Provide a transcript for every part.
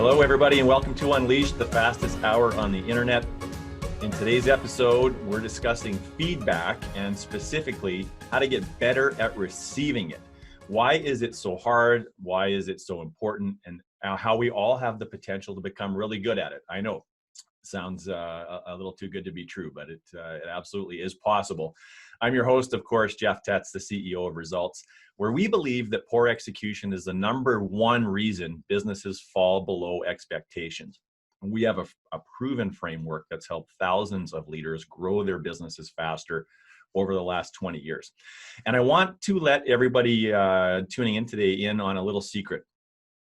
Hello, everybody, and welcome to Unleashed, the fastest hour on the internet. In today's episode, we're discussing feedback and specifically how to get better at receiving it. Why is it so hard? Why is it so important? And how we all have the potential to become really good at it. I know it sounds a little too good to be true, but it absolutely is possible. I'm your host, of course, Jeff Tetz, the CEO of Results, where we believe that poor execution is the number one reason businesses fall below expectations. We have a proven framework that's helped thousands of leaders grow their businesses faster over the last 20 years. And I want to let everybody tuning in today in on a little secret.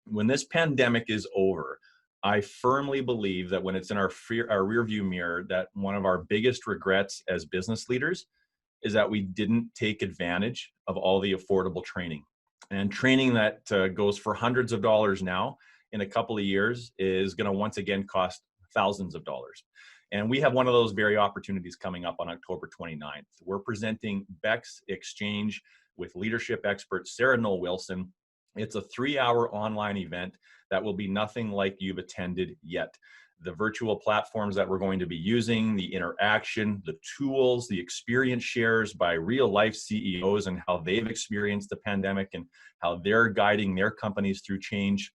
When this pandemic is over, I firmly believe that when it's in our rearview mirror, that one of our biggest regrets as business leaders is that we didn't take advantage of all the affordable training. And training that goes for hundreds of dollars now, in a couple of years, is going to once again cost thousands of dollars. And we have one of those very opportunities coming up on October 29th. We're presenting Beck's Exchange with leadership expert Sarah Noel-Wilson. It's a 3-hour online event that will be nothing like you've attended yet. The virtual platforms that we're going to be using, the interaction, the tools, the experience shares by real life CEOs and how they've experienced the pandemic and how they're guiding their companies through change.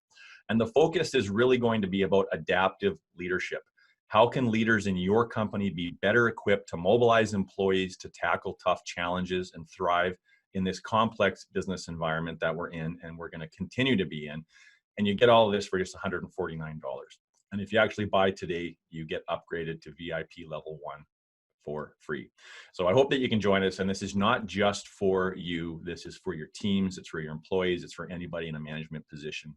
And the focus is really going to be about adaptive leadership. How can leaders in your company be better equipped to mobilize employees to tackle tough challenges and thrive in this complex business environment that we're in and we're going to continue to be in? And you get all of this for just $149. And if you actually buy today, you get upgraded to VIP level 1 for free. So I hope that you can join us. And this is not just for you. This is for your teams. It's for your employees. It's for anybody in a management position.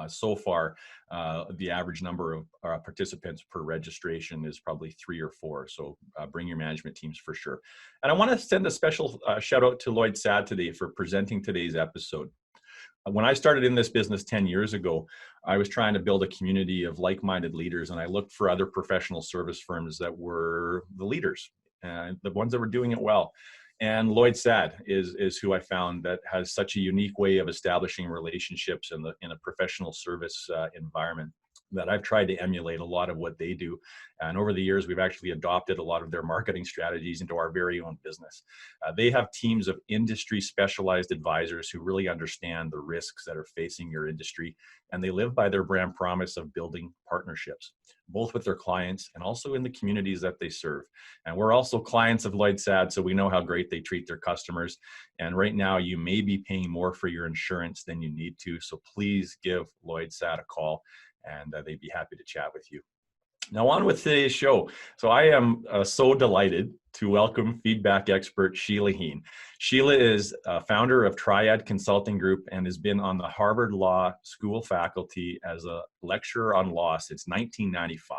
So far, the average number of participants per registration is probably 3 or 4. So bring your management teams for sure. And I want to send a special shout out to Lloyd Saad today for presenting today's episode. When I started in this business 10 years ago, I was trying to build a community of like-minded leaders, and I looked for other professional service firms that were the leaders, the ones that were doing it well. And Lloyd Saad is who I found that has such a unique way of establishing relationships in a professional service environment that I've tried to emulate a lot of what they do. And over the years, we've actually adopted a lot of their marketing strategies into our very own business. They have teams of industry specialized advisors who really understand the risks that are facing your industry. And they live by their brand promise of building partnerships, both with their clients and also in the communities that they serve. And we're also clients of Lloyd Saad, so we know how great they treat their customers. And right now, you may be paying more for your insurance than you need to. So please give Lloyd Saad a call, and they'd be happy to chat with you. Now on with today's show. So I am so delighted to welcome feedback expert Sheila Heen. Sheila is founder of Triad Consulting Group and has been on the Harvard Law School faculty as a lecturer on law since 1995.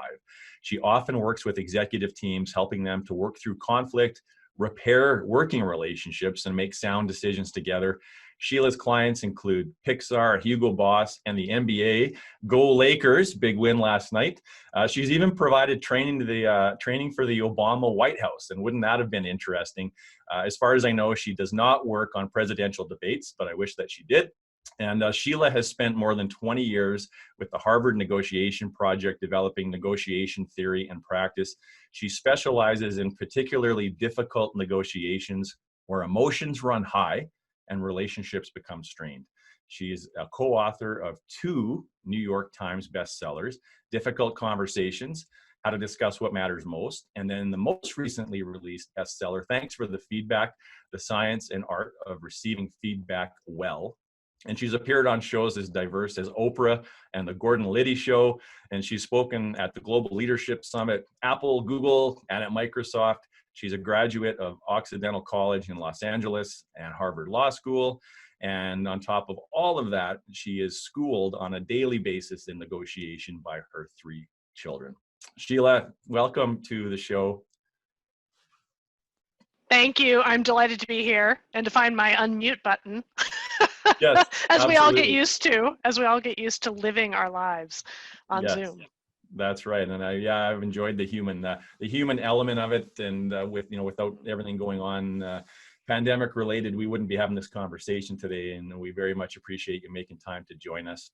She often works with executive teams, helping them to work through conflict, repair working relationships, and make sound decisions together. Sheila's clients include Pixar, Hugo Boss, and the NBA. Go Lakers, big win last night. She's even provided training for the Obama White House, and wouldn't that have been interesting? As far as I know, she does not work on presidential debates, but I wish that she did. And Sheila has spent more than 20 years with the Harvard Negotiation Project developing negotiation theory and practice. She specializes in particularly difficult negotiations where emotions run high and relationships become strained. She is a co-author of 2 New York Times bestsellers, Difficult Conversations, How to Discuss What Matters Most, and then the most recently released bestseller, Thanks for the Feedback, The Science and Art of Receiving Feedback Well. And she's appeared on shows as diverse as Oprah and The Gordon Liddy Show, and she's spoken at the Global Leadership Summit, Apple, Google, and at Microsoft. She's a graduate of Occidental College in Los Angeles and Harvard Law School. And on top of all of that, she is schooled on a daily basis in negotiation by her 3 children. Sheila, welcome to the show. Thank you. I'm delighted to be here and to find my unmute button. Yes, as we all get used to living our lives on Zoom. That's right, and I've enjoyed the human element of it, and without everything going on pandemic related, we wouldn't be having this conversation today, and we very much appreciate you making time to join us.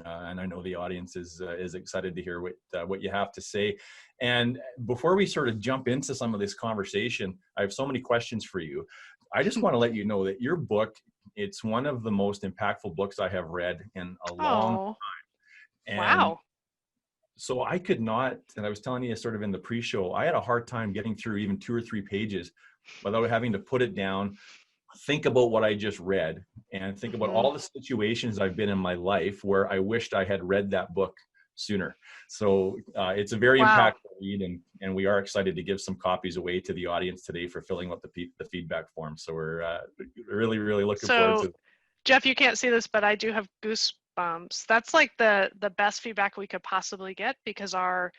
And I know the audience is excited to hear what you have to say. And before we sort of jump into some of this conversation, I have so many questions for you. I just want to let you know that your book, it's one of the most impactful books I have read in a long. Oh, And wow. so I could not, and I was telling you sort of in the pre-show, I had a hard time getting through even 2 or 3 pages without having to put it down, think about what I just read, and think about Hmm. all the situations I've been in my life where I wished I had read that book sooner. So it's a very Wow. impactful read, and we are excited to give some copies away to the audience today for filling out the feedback form. So we're really, really looking forward So to. Jeff, you can't see this, but I do have goosebumps. That's like the best feedback we could possibly get, because our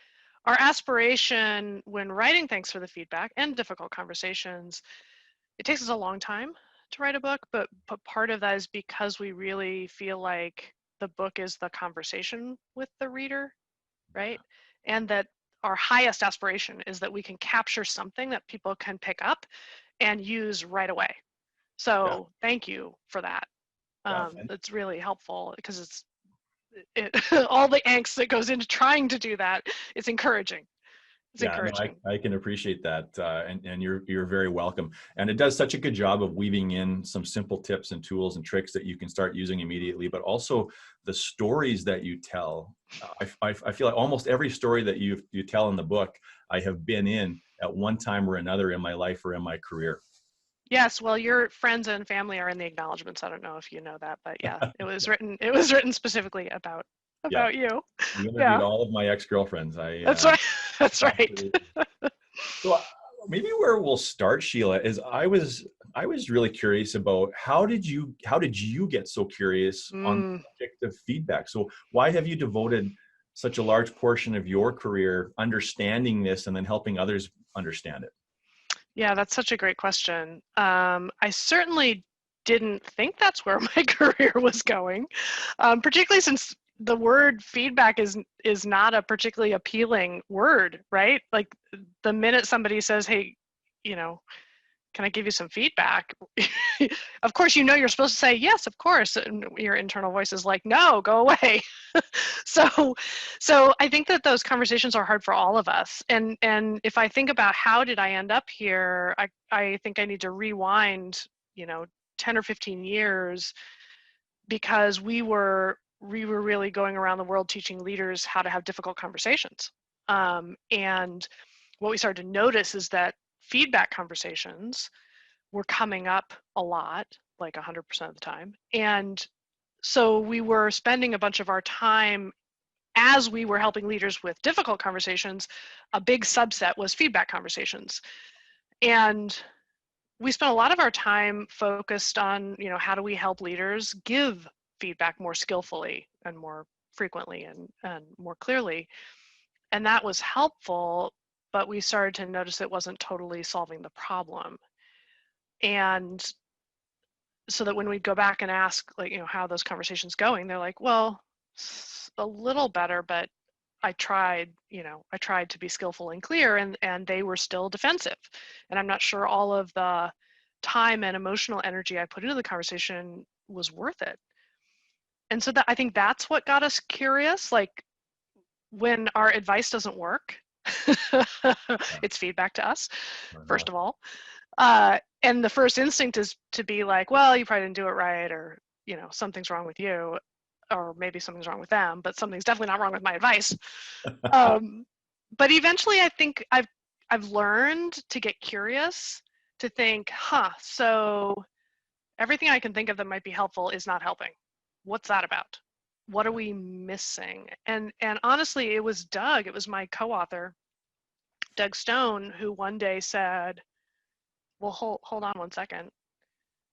aspiration when writing thanks for the feedback and difficult conversations, it takes us a long time to write a book, but part of that is because we really feel like the book is the conversation with the reader, right? And that our highest aspiration is that we can capture something that people can pick up and use right away. Yeah, So thank you for that. yeah. It's really helpful, because all the angst that goes into trying to do that. It's encouraging. It's Yeah, no, encouraging. I can appreciate that, and you're very welcome. And it does such a good job of weaving in some simple tips and tools and tricks that you can start using immediately, but also the stories that you tell. I feel like almost every story that you tell in the book, I have been in at one time or another in my life or in my career. Yes, well, your friends and family are in the acknowledgments. I don't know if you know that, but yeah, it was written. It was written specifically Yeah, about you. you interviewed Yeah, all of my ex-girlfriends. I that's right. That's right. absolutely. So maybe where we'll start, Sheila, is I was really curious about how did you get so curious on the Mm, subject of feedback? So why have you devoted such a large portion of your career understanding this and then helping others understand it? yeah, that's such a great question. I certainly didn't think that's where my career was going, particularly since the word feedback is not a particularly appealing word, right? Like the minute somebody says, "Hey, you know, can I give you some feedback?" Of course, you're supposed to say yes, of course, and your internal voice is like, "No, go away." so so I think that those conversations are hard for all of us, and if I think about how did I end up here, I think I need to rewind, 10 or 15 years, because we were really going around the world teaching leaders how to have difficult conversations, and what we started to notice is that feedback conversations were coming up a lot, like 100% of the time. And so we were spending a bunch of our time, as we were helping leaders with difficult conversations, a big subset was feedback conversations. And we spent a lot of our time focused on, how do we help leaders give feedback more skillfully and more frequently and more clearly. And that was helpful, but we started to notice it wasn't totally solving the problem. And so that when we go back and ask, like, how are those conversations going, they're like, well, a little better, but I tried to be skillful and clear, and they were still defensive. And I'm not sure all of the time and emotional energy I put into the conversation was worth it. And so that, I think that's what got us curious. Like, when our advice doesn't work, Yeah. it's feedback to us, Uh-huh. first of all. And the first instinct is to be like, well, you probably didn't do it right, or, something's wrong with you, or maybe something's wrong with them, but something's definitely not wrong with my advice. Um, but eventually I think I've learned to get curious, to think, so everything I can think of that might be helpful is not helping. What's that about? What are we missing? And honestly, it was Doug, it was my co-author, Doug Stone, who one day said, well, hold on one second.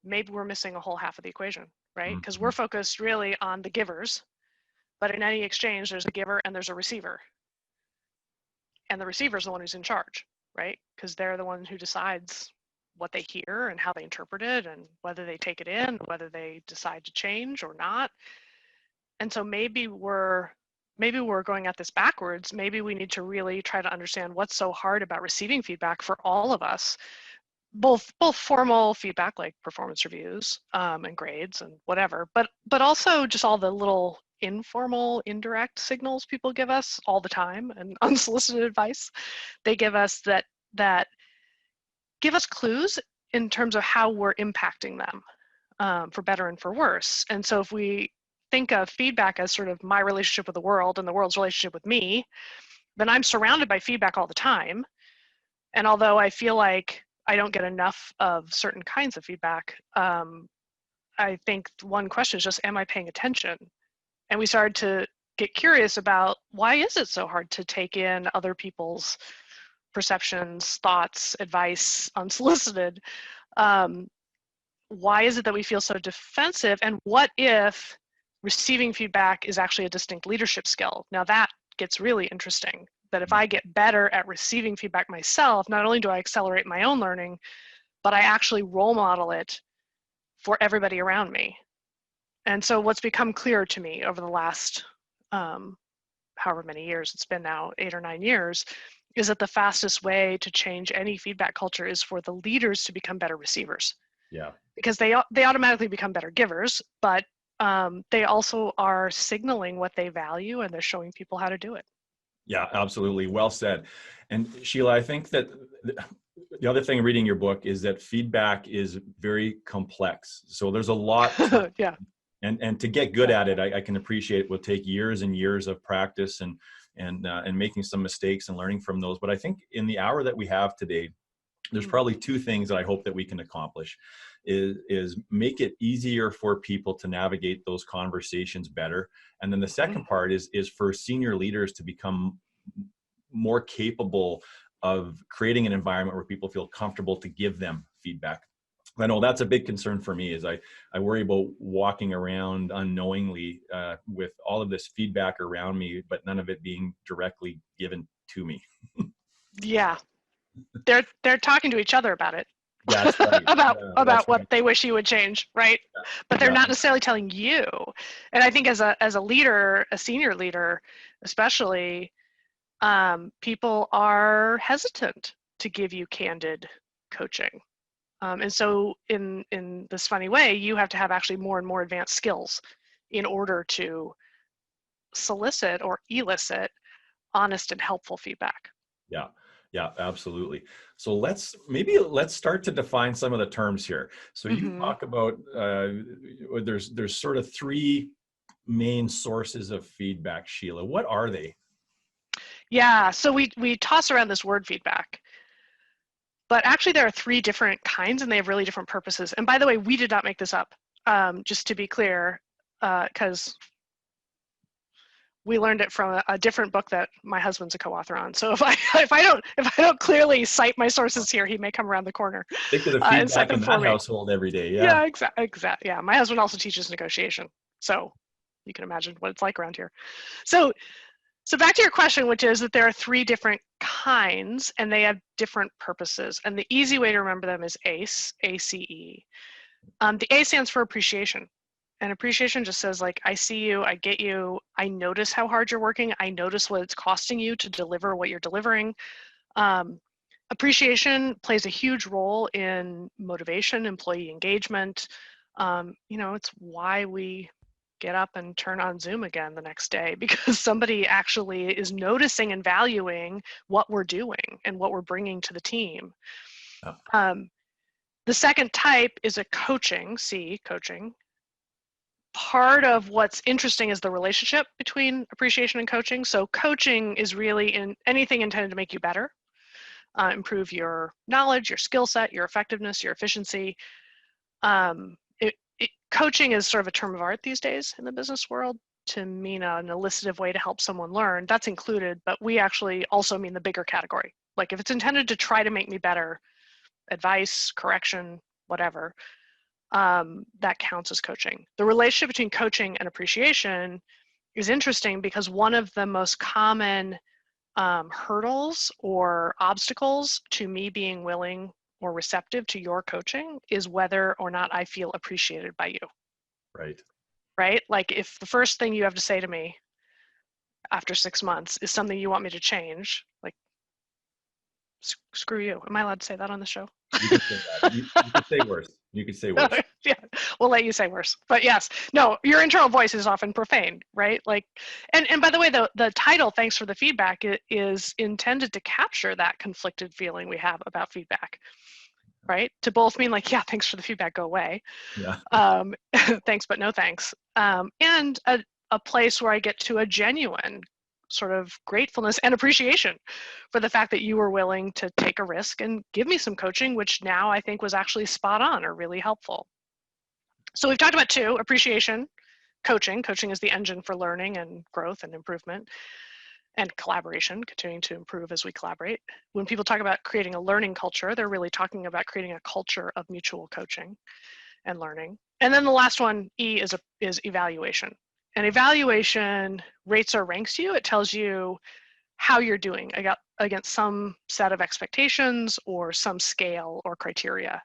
Maybe we're missing a whole half of the equation, right? Because we're Mhm. focused really on the givers, but in any exchange, there's a giver and there's a receiver. And the receiver is the one who's in charge, right? Because they're the one who decides what they hear and how they interpret it, and whether they take it in, whether they decide to change or not. And so maybe we're going at this backwards. Maybe we need to really try to understand what's so hard about receiving feedback for all of us, both formal feedback like performance reviews and grades and whatever, but also just all the little informal, indirect signals people give us all the time and unsolicited advice they give us that give us clues in terms of how we're impacting them, for better and for worse. And so if we think of feedback as sort of my relationship with the world and the world's relationship with me, then I'm surrounded by feedback all the time. And although I feel like I don't get enough of certain kinds of feedback, I think one question is just, am I paying attention? And we started to get curious about, why is it so hard to take in other people's perceptions, thoughts, advice unsolicited? Why is it that we feel so defensive? And what if receiving feedback is actually a distinct leadership skill? Now that gets really interesting, that if I get better at receiving feedback myself, not only do I accelerate my own learning, but I actually role model it for everybody around me. And so what's become clearer to me over the last however many years, it's been now 8 or 9 years, is that the fastest way to change any feedback culture is for the leaders to become better receivers. Yeah. Because they automatically become better givers, but they also are signaling what they value, and they're showing people how to do it. Yeah, absolutely. Well said. And Sheila, I think that the other thing reading your book is that feedback is very complex. So there's a lot to, Yeah. and to get good at it, I can appreciate it will take years and years of practice and making some mistakes and learning from those. But I think in the hour that we have today, there's probably two things that I hope that we can accomplish is make it easier for people to navigate those conversations better. And then the second part is for senior leaders to become more capable of creating an environment where people feel comfortable to give them feedback. I know that's a big concern for me, is I worry about walking around unknowingly with all of this feedback around me, but none of it being directly given to me. Yeah. They're talking to each other about it. That's right. about Yeah, that's what right. they wish you would change, right? But they're Yeah. not necessarily telling you. And I think as a leader, a senior leader especially, people are hesitant to give you candid coaching. And so in this funny way, you have to have actually more and more advanced skills in order to solicit or elicit honest and helpful feedback. Yeah. Yeah, absolutely. So let's start to define some of the terms here. So you Mm-hmm. talk about there's sort of three main sources of feedback, Sheila. What are they? Yeah, so we toss around this word feedback, but actually there are 3 different kinds, and they have really different purposes. And by the way, we did not make this up, just to be clear, because we learned it from a different book that my husband's a co-author on. So if I don't clearly cite my sources here, he may come around the corner Think of the and cite feedback them in for that me. household every day. Yeah. Yeah, exactly. Yeah, my husband also teaches negotiation, so you can imagine what it's like around here. So back to your question, which is that there are 3 different kinds, and they have different purposes. And the easy way to remember them is ACE, A-C-E. The A stands for appreciation. And appreciation just says, like, I see you, I get you, I notice how hard you're working, I notice what it's costing you to deliver what you're delivering. Appreciation plays a huge role in motivation, employee engagement. It's why we get up and turn on Zoom again the next day, because somebody actually is noticing and valuing what we're doing and what we're bringing to the team. The second type is a coaching, coaching. Part of what's interesting is the relationship between appreciation and coaching. So coaching is really in anything intended to make you better, improve your knowledge, your skill set, your effectiveness, your efficiency. Coaching is sort of a term of art these days in the business world to mean an elicitive way to help someone learn. That's included, but we actually also mean the bigger category. Like if it's intended to try to make me better, advice, correction, whatever, that counts as coaching. The relationship between coaching and appreciation is interesting because one of the most common hurdles or obstacles to me being willing or receptive to your coaching is whether or not I feel appreciated by you. Right. Right? Like if the first thing you have to say to me after 6 months is something you want me to change, like, Screw you. Am I allowed to say that on the show? You can say that. You can say worse. You can say worse. Yeah, we'll let you say worse. But yes, no, your internal voice is often profane, right? Like, and by the way, the title, Thanks for the Feedback, is intended to capture that conflicted feeling we have about feedback, right? To both mean like, yeah, thanks for the feedback, go away. Yeah. Thanks, but no thanks. And a place where I get to a genuine sort of gratefulness and appreciation for the fact that you were willing to take a risk and give me some coaching, which now I think was actually spot on or really helpful. So we've talked about two: appreciation, coaching. Coaching is the engine for learning and growth and improvement, and collaboration, continuing to improve as we collaborate. When people talk about creating a learning culture, they're really talking about creating a culture of mutual coaching and learning. And then the last one, E, is evaluation. And evaluation rates or ranks you. It tells you how you're doing against some set of expectations or some scale or criteria.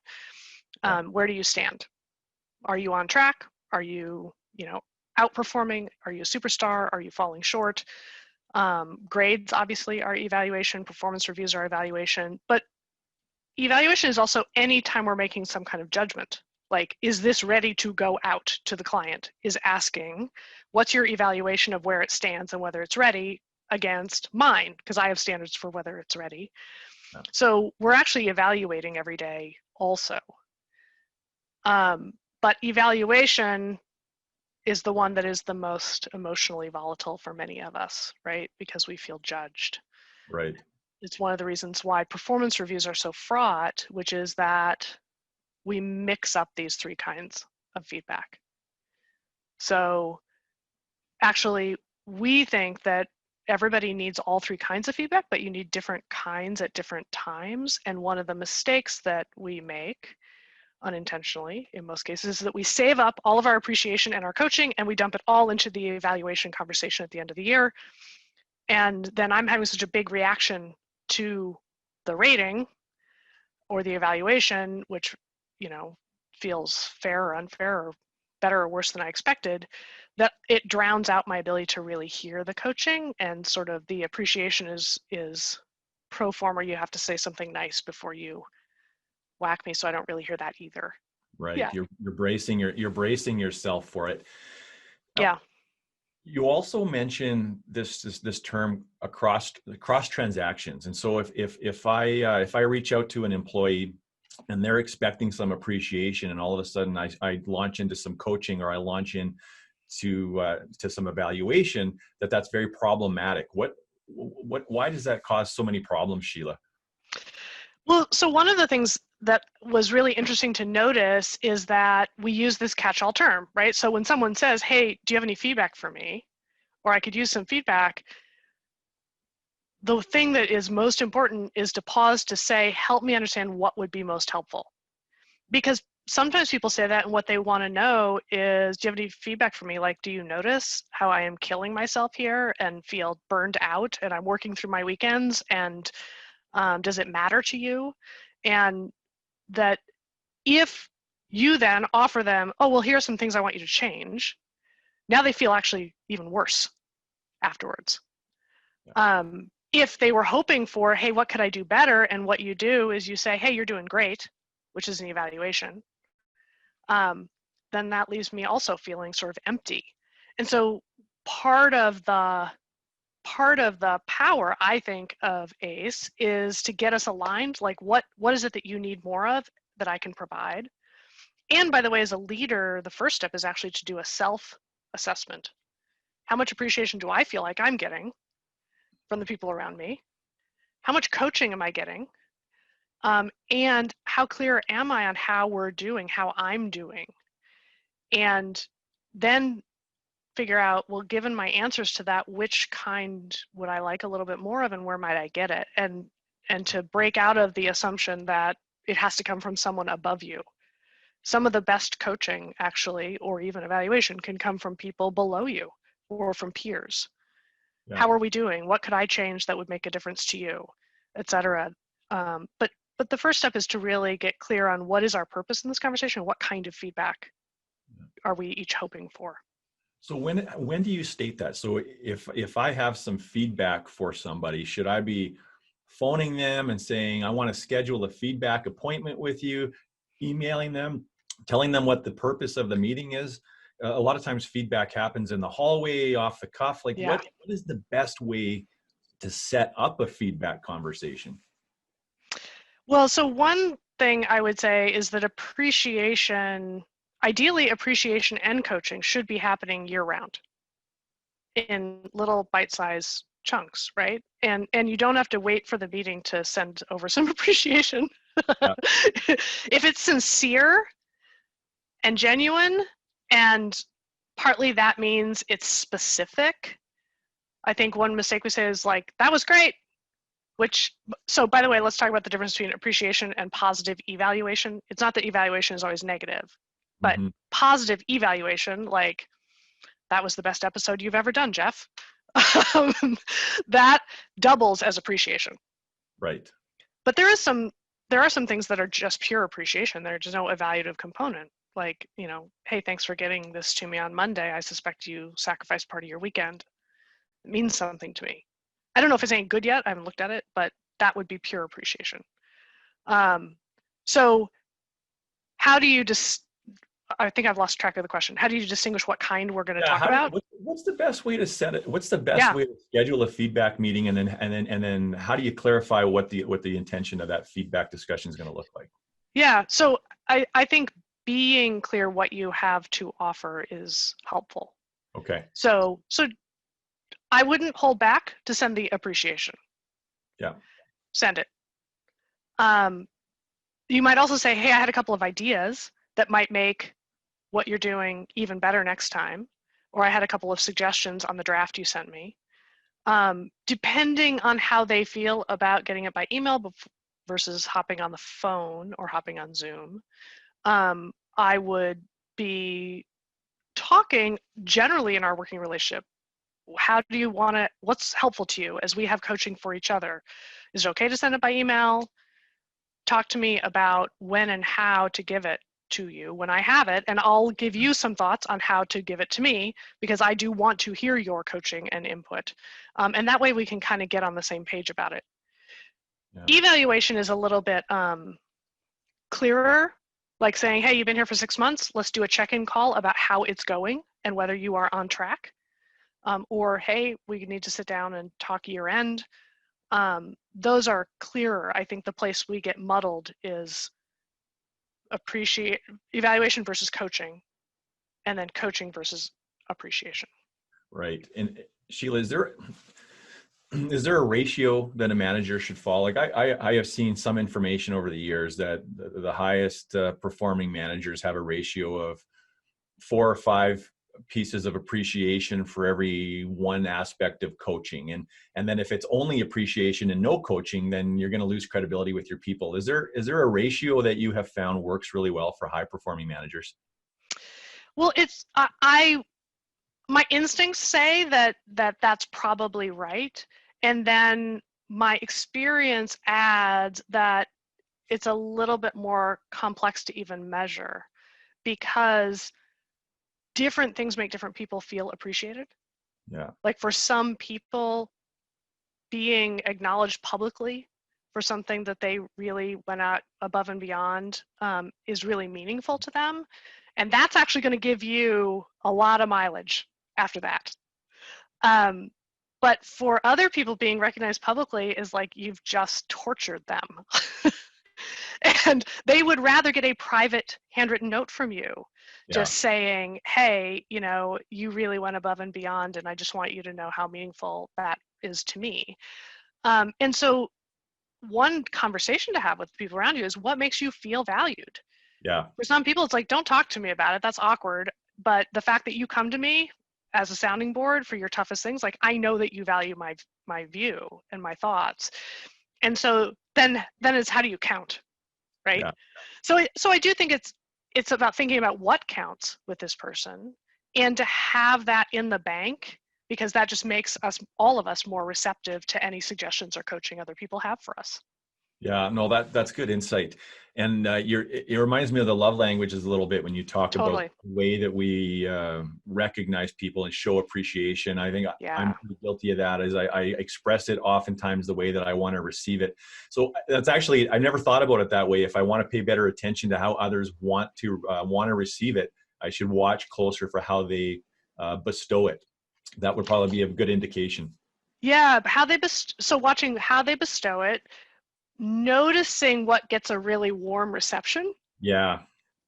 Where do you stand? Are you on track? Are you, outperforming? Are you a superstar? Are you falling short? Grades obviously are evaluation. Performance reviews are evaluation. But evaluation is also any time we're making some kind of judgment. Like, is this ready to go out to the client? Is asking, what's your evaluation of where it stands and whether it's ready against mine? Because I have standards for whether it's ready. Yeah. So we're actually evaluating every day also. But evaluation is the one that is the most emotionally volatile for many of us, right? Because we feel judged. Right. It's one of the reasons why performance reviews are so fraught, which is that we mix up these three kinds of feedback. So actually, we think that everybody needs all three kinds of feedback, but you need different kinds at different times. And one of the mistakes that we make, unintentionally in most cases, is that we save up all of our appreciation and our coaching and we dump it all into the evaluation conversation at the end of the year. And then I'm having such a big reaction to the rating or the evaluation, which, feels fair or unfair or better or worse than I expected, that it drowns out my ability to really hear the coaching. And sort of the appreciation is pro forma. You have to say something nice before you whack me, so I don't really hear that either. Right. Yeah. You're bracing yourself for it. Now, yeah. You also mentioned this term across transactions, and so if I reach out to an employee and they're expecting some appreciation, and all of a sudden I launch into some coaching or I launch in to some evaluation, that's very problematic. Why does that cause so many problems, Sheila? Well, so one of the things that was really interesting to notice is that we use this catch-all term, right? So when someone says, hey, do you have any feedback for me? Or I could use some feedback. The thing that is most important is to pause to say, help me understand what would be most helpful. Because sometimes people say that and what they want to know is, do you have any feedback for me? Like, do you notice how I am killing myself here and feel burned out and I'm working through my weekends, and does it matter to you? And that if you then offer them, oh, well, here are some things I want you to change, now they feel actually even worse afterwards. Yeah. If they were hoping for, hey, what could I do better? And what you do is you say, hey, you're doing great, which is an evaluation. Then that leaves me also feeling sort of empty. And so part of the power, I think, of ACE is to get us aligned. Like, what is it that you need more of that I can provide? And by the way, as a leader, the first step is actually to do a self-assessment. How much appreciation do I feel like I'm getting from the people around me? How much coaching am I getting? And how clear am I on how we're doing, how I'm doing? And then figure out, well, given my answers to that, which kind would I like a little bit more of and where might I get it? And to break out of the assumption that it has to come from someone above you. Some of the best coaching, actually, or even evaluation, can come from people below you or from peers. Yeah. How are we doing? What could I change that would make a difference to you, et cetera? But the first step is to really get clear on what is our purpose in this conversation. What kind of feedback are we each hoping for? So when do you state that? So if I have some feedback for somebody, should I be phoning them and saying, I want to schedule a feedback appointment with you, emailing them, telling them what the purpose of the meeting is. A lot of times feedback happens in the hallway, off the cuff. Like Yeah. what is the best way to set up a feedback conversation? Well, so one thing I would say is that ideally appreciation and coaching should be happening year round in little bite-sized chunks, right? And you don't have to wait for the meeting to send over some appreciation. Yeah. If it's sincere and genuine, and partly that means it's specific. I think one mistake we say is like, that was great. So by the way, let's talk about the difference between appreciation and positive evaluation. It's not that evaluation is always negative, but positive evaluation, like, that was the best episode you've ever done, Jeff. That doubles as appreciation. Right. But there are some things that are just pure appreciation. There's no evaluative component. Like, hey, thanks for getting this to me on Monday. I suspect you sacrificed part of your weekend. It means something to me. I don't know if it's ain't good yet. I haven't looked at it, but that would be pure appreciation. So how do you I think I've lost track of the question. How do you distinguish what kind we're going to talk about? What's the best way to set it? What's the best way to schedule a feedback meeting, and then how do you clarify what the intention of that feedback discussion is going to look like? Yeah. So I think being clear what you have to offer is helpful. Okay. So I wouldn't hold back to send the appreciation. Yeah. Send it. You might also say, hey, I had a couple of ideas that might make what you're doing even better next time. Or I had a couple of suggestions on the draft you sent me. Depending on how they feel about getting it by email versus hopping on the phone or hopping on Zoom, I would be talking generally in our working relationship. How do you want to, what's helpful to you as we have coaching for each other? Is it okay to send it by email? Talk to me about when and how to give it to you when I have it, and I'll give you some thoughts on how to give it to me, because I do want to hear your coaching and input. And that way we can kind of get on the same page about it. Yeah. Evaluation is a little bit clearer, like saying, hey, you've been here for 6 months. Let's do a check-in call about how it's going and whether you are on track. Or, hey, we need to sit down and talk year end. Those are clearer. I think the place we get muddled is evaluation versus coaching, and then coaching versus appreciation. Right. And Sheila, is there a ratio that a manager should follow? Like I have seen some information over the years that the highest performing managers have a ratio of 4 or 5 pieces of appreciation for every one aspect of coaching. And then if it's only appreciation and no coaching, then you're going to lose credibility with your people. Is there a ratio that you have found works really well for high performing managers? Well, it's my instincts say that's probably right. And then my experience adds that it's a little bit more complex to even measure, because different things make different people feel appreciated. Yeah. Like for some people, being acknowledged publicly for something that they really went out above and beyond is really meaningful to them. And that's actually going to give you a lot of mileage after that. But for other people, being recognized publicly is like you've just tortured them. And they would rather get a private handwritten note from you, just saying, hey, you really went above and beyond, and I just want you to know how meaningful that is to me. And so one conversation to have with people around you is, what makes you feel valued? Yeah. For some people, it's like, don't talk to me about it. That's awkward. But the fact that you come to me as a sounding board for your toughest things, like, I know that you value my view and my thoughts. And so then it's, how do you count? Right. Yeah. So I do think it's about thinking about what counts with this person, and to have that in the bank, because that just makes all of us more receptive to any suggestions or coaching other people have for us. Yeah, no, that's good insight. And it reminds me of the love languages a little bit when you talk about Totally. the way that we recognize people and show appreciation. I think I'm Yeah. pretty guilty of that, as I express it oftentimes the way that I want to receive it. So that's actually, I never thought about it that way. If I want to pay better attention to how others want to receive it, I should watch closer for how they bestow it. That would probably be a good indication. Yeah, how they so watching how they bestow it, noticing what gets a really warm reception, Yeah.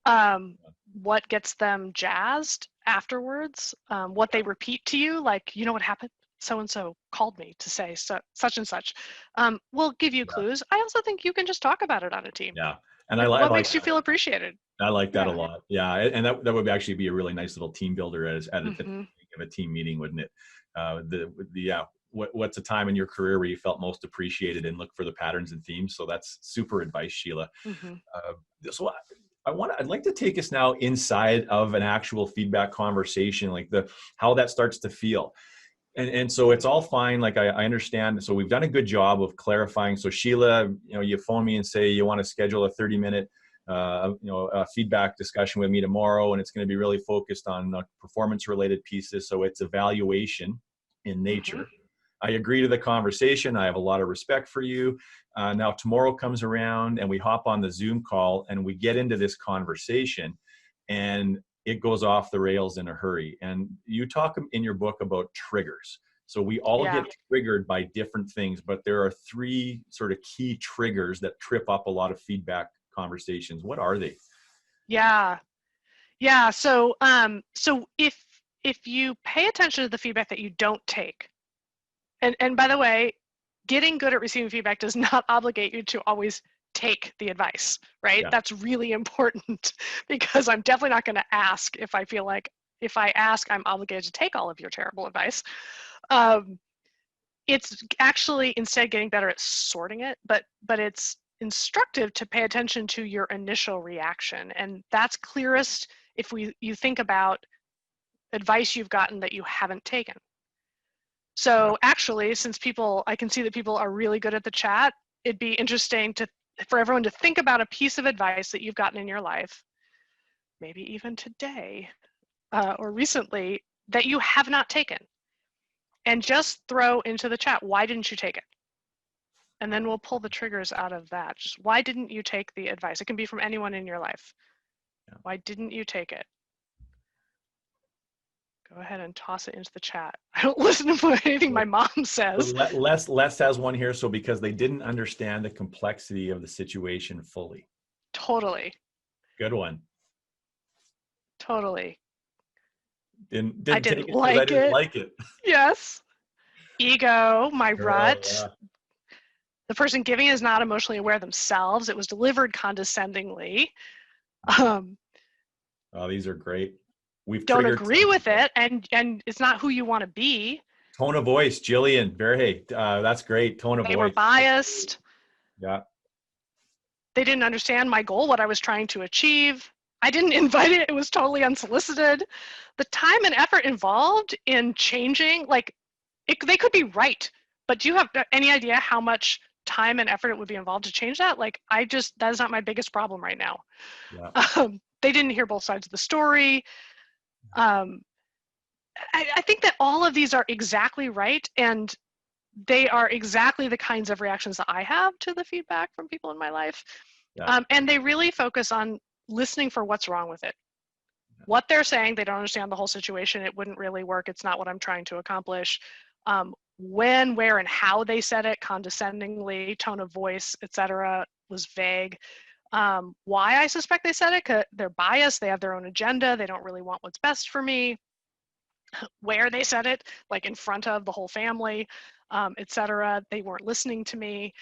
um, what gets them jazzed afterwards, what they repeat to you, like, you know what happened? So and so called me to say such and such. Will give you Yeah. clues. I also think you can just talk about it on a team. Yeah. And Like, I what like makes you feel appreciated? I like that a Yeah. lot. Yeah, and that would actually be a really nice little team builder at the Hmm. beginning of a team meeting, wouldn't it? Yeah. What's a time in your career where you felt most appreciated, and look for the patterns and themes? So that's super advice, Sheila. Hmm. So I'd like to take us now inside of an actual feedback conversation, like the how that starts to feel. And so it's all fine. Like I understand. So we've done a good job of clarifying. So Sheila, you phone me and say you want to schedule a 30-minute, feedback discussion with me tomorrow, and it's going to be really focused on performance-related pieces. So it's evaluation in Hmm. nature. I agree to the conversation. I have a lot of respect for you. Now tomorrow comes around, and we hop on the Zoom call, and we get into this conversation, and it goes off the rails in a hurry. And you talk in your book about triggers. So we all Yeah. get triggered by different things, but there are three sort of key triggers that trip up a lot of feedback conversations. What are they? Yeah. Yeah. So if you pay attention to the feedback that you don't take, and by the way, getting good at receiving feedback does not obligate you to always take the advice, right? Yeah. That's really important because I'm definitely not going to ask if I feel like if I ask, I'm obligated to take all of your terrible advice. Um, it's actually instead getting better at sorting it, but it's instructive to pay attention to your initial reaction, and that's clearest if you think about advice you've gotten that you haven't taken. Yeah. So actually, since I can see that people are really good at the chat, it'd be interesting for everyone to think about a piece of advice that you've gotten in your life, maybe even today or recently, that you have not taken, and just throw into the chat, why didn't you take it? And then we'll pull the triggers out of that. Just why didn't you take the advice? It can be from anyone in your life. Yeah. Why didn't you take it? Go ahead and toss it into the chat. I don't listen to anything my mom says. Les has one here. So because they didn't understand the complexity of the situation fully. Totally. Good one. Totally. I Didn't take didn't it because I like didn't it. like it. Yes. Ego, my Girl, rut. yeah. The person giving is not emotionally aware themselves. It was delivered condescendingly. Um, Oh, these are great. We've don't triggered agree some with people. it, and it's not who you want to be. Tone of voice, Jillian Verhey. That's great. Tone of They were voice. biased. Yeah. They didn't understand my goal, what I was trying to achieve. I didn't invite it. It was totally unsolicited. The time and effort involved in changing, like, they could be right, but do you have any idea how much time and effort it would be involved to change that? Like, that is not my biggest problem right now. Yeah. They didn't hear both sides of the story. Um, I think that all of these are exactly right, and they are exactly the kinds of reactions that I have to the feedback from people in my life. Yeah. And they really focus on listening for what's wrong with it. What they're saying, they don't understand the whole situation. It wouldn't really work. It's not what I'm trying to accomplish. When, where, and how they said it, condescendingly, tone of voice, etc., was vague. Why I suspect they said it, 'cause they're biased, they have their own agenda, they don't really want what's best for me. Where they said it, like in front of the whole family, etc., they weren't listening to me.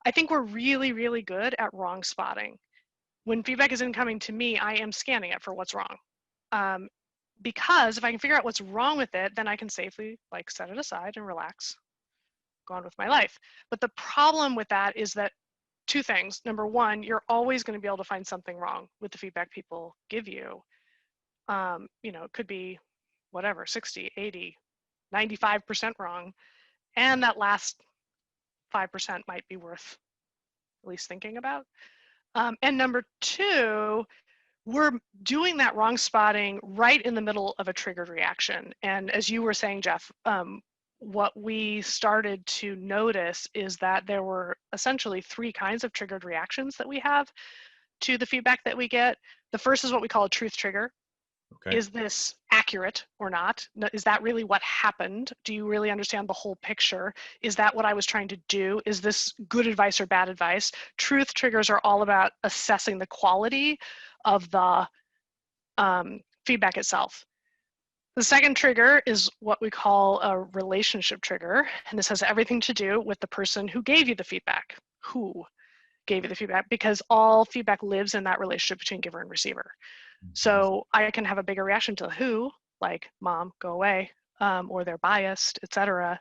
I think we're really, really good at wrong spotting. When feedback is incoming to me, I am scanning it for what's wrong. Because if I can figure out what's wrong with it, then I can safely set it aside and relax, go on with my life. But the problem with that is that two things. Number one, you're always going to be able to find something wrong with the feedback people give you. It could be whatever, 60, 80, 95% wrong. And that last 5% might be worth at least thinking about. And number two, we're doing that wrong spotting right in the middle of a triggered reaction. And as you were saying, Jeff, what we started to notice is that there were essentially 3 kinds of triggered reactions that we have to the feedback that we get. The first is what we call a truth trigger. Okay. Is this accurate or not? Is that really what happened? Do you really understand the whole picture? Is that what I was trying to do? Is this good advice or bad advice? Truth triggers are all about assessing the quality of the feedback itself. The second trigger is what we call a relationship trigger, and this has everything to do with the person who gave you the feedback. Who gave you the feedback? Because all feedback lives in that relationship between giver and receiver. So I can have a bigger reaction to who, like mom, go away, or they're biased, etc.,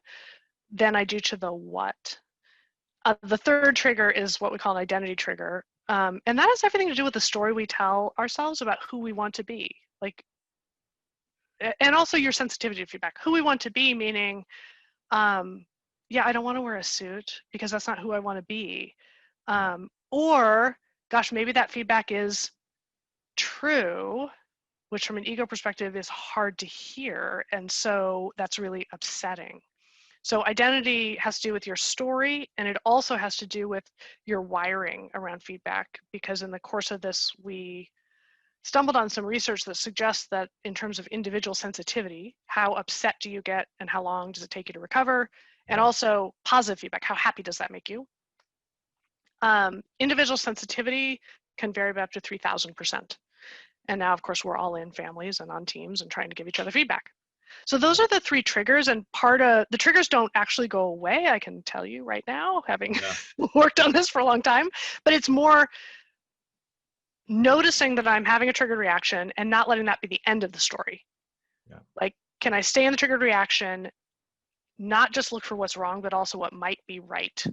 than I do to the what. The third trigger is what we call an identity trigger. And that has everything to do with the story we tell ourselves about who we want to be. Like, and also your sensitivity to feedback. Who we want to be, meaning, yeah, I don't want to wear a suit because that's not who I want to be. Or, gosh, maybe that feedback is true, which from an ego perspective is hard to hear. And so that's really upsetting. So identity has to do with your story, and it also has to do with your wiring around feedback, because in the course of this, we stumbled on some research that suggests that in terms of individual sensitivity, how upset do you get and how long does it take you to recover? And also positive feedback, how happy does that make you? Individual sensitivity can vary by up to 3,000%. And now, of course, we're all in families and on teams and trying to give each other feedback. So those are the 3 triggers, and part of the triggers don't actually go away, I can tell you right now, having worked on this for a long time, but it's more noticing that I'm having a triggered reaction and not letting that be the end of the story. Like, can I stay in the triggered reaction, not just look for what's wrong, but also what might be right,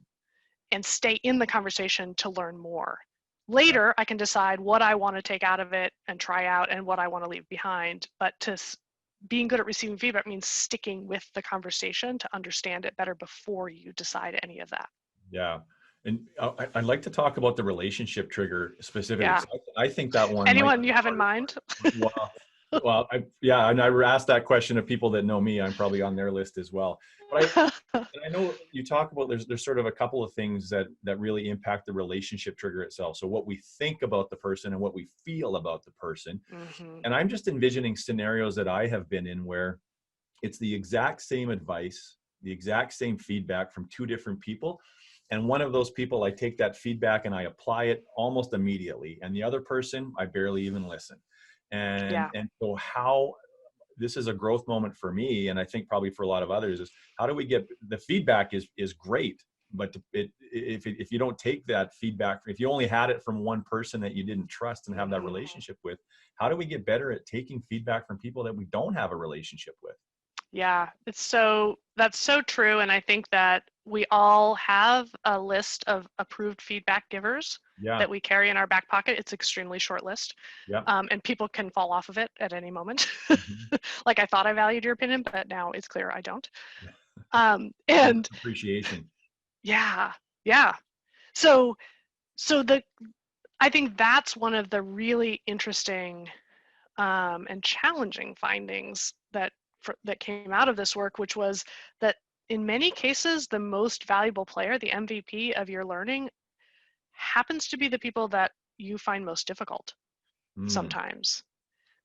and stay in the conversation to learn more. Later, I can decide what I want to take out of it and try out and what I want to leave behind, but being good at receiving feedback means sticking with the conversation to understand it better before you decide any of that. Yeah. And I'd like to talk about the relationship trigger specifically. Yeah. I think that one. Anyone you have in mind? Well, and I asked that question of people that know me. I'm probably on their list as well. But I know you talk about there's sort of a couple of things that really impact the relationship trigger itself. So what we think about the person and what we feel about the person. Mm-hmm. And I'm just envisioning scenarios that I have been in where it's the exact same advice, the exact same feedback from 2 different people. And one of those people, I take that feedback and I apply it almost immediately. And the other person, I barely even listen. And so how this is a growth moment for me, and I think probably for a lot of others, is how do we get the feedback is great, but if you don't take that feedback, if you only had it from one person that you didn't trust and have that relationship with, how do we get better at taking feedback from people that we don't have a relationship with? Yeah, that's so true. And I think that we all have a list of approved feedback givers that we carry in our back pocket. It's an extremely short list. And people can fall off of it at any moment. Like, I thought I valued your opinion, but now it's clear I don't. And appreciation. Yeah. So I think that's one of the really interesting and challenging findings that came out of this work, which was that in many cases, the most valuable player, the MVP of your learning, happens to be the people that you find most difficult sometimes.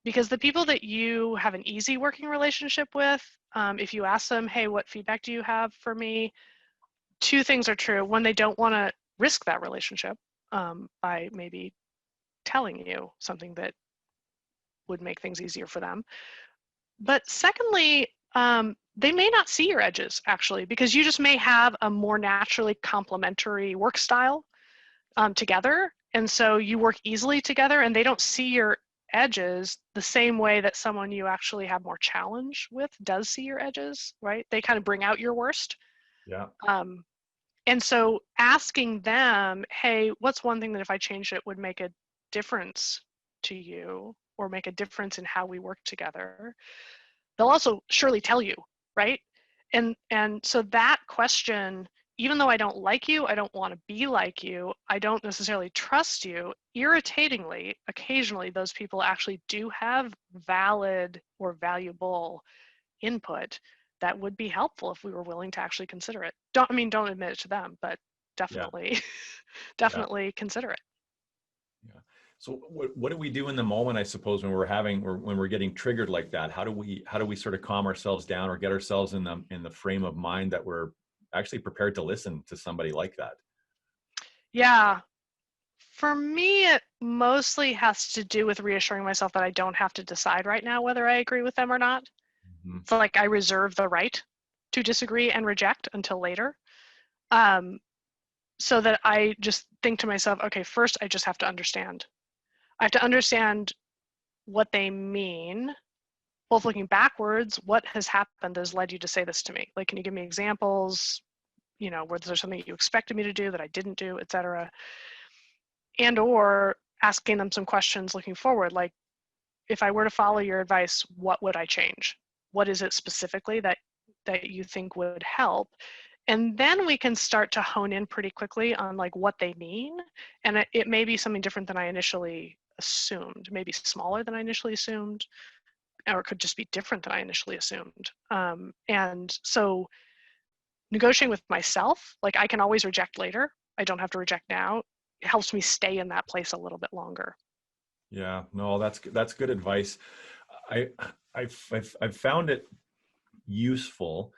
Because the people that you have an easy working relationship with, if you ask them, hey, what feedback do you have for me? 2 things are true. One, they don't want to risk that relationship by maybe telling you something that would make things easier for them. But secondly, they may not see your edges, actually, because you just may have a more naturally complementary work style together. And so you work easily together, and they don't see your edges the same way that someone you actually have more challenge with does see your edges, right? They kind of bring out your worst. And so asking them, hey, what's one thing that if I changed it would make a difference to you or make a difference in how we work together? They'll also surely tell you, right? And so that question even though I don't like you, I don't want to be like you, I don't necessarily trust you, irritatingly, occasionally those people actually do have valid or valuable input that would be helpful if we were willing to actually consider it. Don't admit it to them, but Yeah. definitely, Yeah. definitely consider it. Yeah. So what do we do in the moment, I suppose, when when we're getting triggered like that? How do we sort of calm ourselves down or get ourselves in the frame of mind that we're actually prepared to listen to somebody like that? Yeah. For me, it mostly has to do with reassuring myself that I don't have to decide right now whether I agree with them or not. Mhm. It's like I reserve the right to disagree and reject until later. Um, so that I just think to myself, okay, first I just have to understand. I have to understand what they mean, both looking backwards, what has happened that has led you to say this to me? Like, can you give me examples? Where there's something you expected me to do that I didn't do, et cetera. And or asking them some questions looking forward, like, if I were to follow your advice, what would I change? What is it specifically that you think would help? And then we can start to hone in pretty quickly on like what they mean. And it may be something different than I initially assumed, maybe smaller than I initially assumed, or it could just be different than I initially assumed. And so negotiating with myself, like I can always reject later. I don't have to reject now. It helps me stay in that place a little bit longer. Yeah, no, that's good advice. I I've found it useful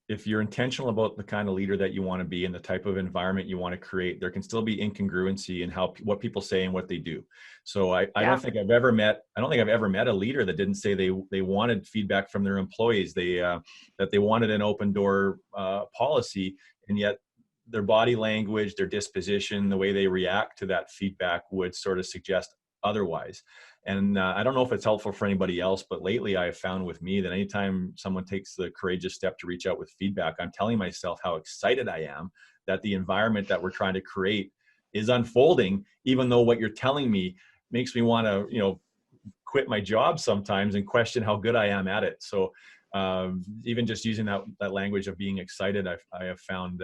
if you're intentional about the kind of leader that you want to be and the type of environment you want to create. There can still be incongruency in what people say and what they do. So I Yeah. don't think I've ever met a leader that didn't say they wanted feedback from their employees, that they wanted an open door policy, and yet their body language, their disposition, the way they react to that feedback would sort of suggest otherwise. And I don't know if it's helpful for anybody else, but lately I have found with me that anytime someone takes the courageous step to reach out with feedback, I'm telling myself how excited I am that the environment that we're trying to create is unfolding, even though what you're telling me makes me want to, quit my job sometimes and question how good I am at it. So even just using that language of being excited, I have found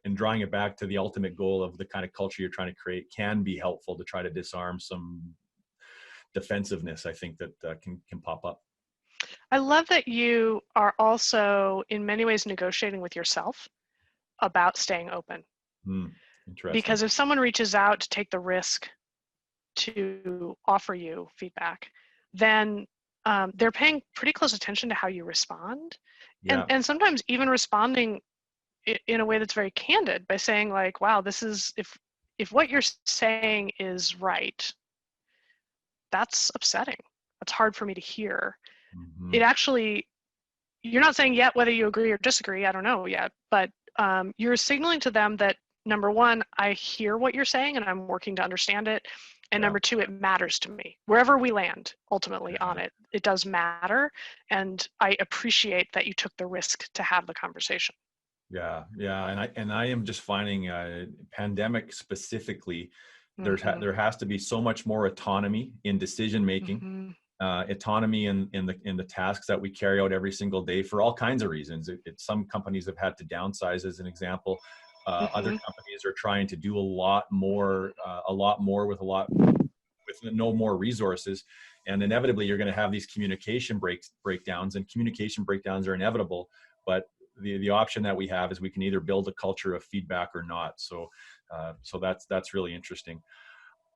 and drawing it back to the ultimate goal of the kind of culture you're trying to create can be helpful to try to disarm some defensiveness, I think, that can pop up. I love that you are also in many ways negotiating with yourself about staying open. Interesting. Because if someone reaches out to take the risk to offer you feedback, then they're paying pretty close attention to how you respond. Yeah. And sometimes even responding in a way that's very candid by saying like, wow, this is, if what you're saying is right, that's upsetting. That's hard for me to hear. Mm-hmm. It actually, you're not saying yet whether you agree or disagree, I don't know yet, but you're signaling to them that, number one, I hear what you're saying and I'm working to understand it. And Yeah. number two, it matters to me. Wherever we land ultimately Yeah. on it, it does matter. And I appreciate that you took the risk to have the conversation. Yeah. Yeah. And I am just finding pandemic specifically, Mm-hmm. there has to be so much more autonomy in decision making. Mm-hmm. Autonomy in the tasks that we carry out every single day for all kinds of reasons. Some companies have had to downsize, as an example. Other Mm-hmm. companies are trying to do a lot more with no more resources, and inevitably you're going to have these communication breakdowns, and communication breakdowns are inevitable. But the option that we have is we can either build a culture of feedback or not. So that's really interesting.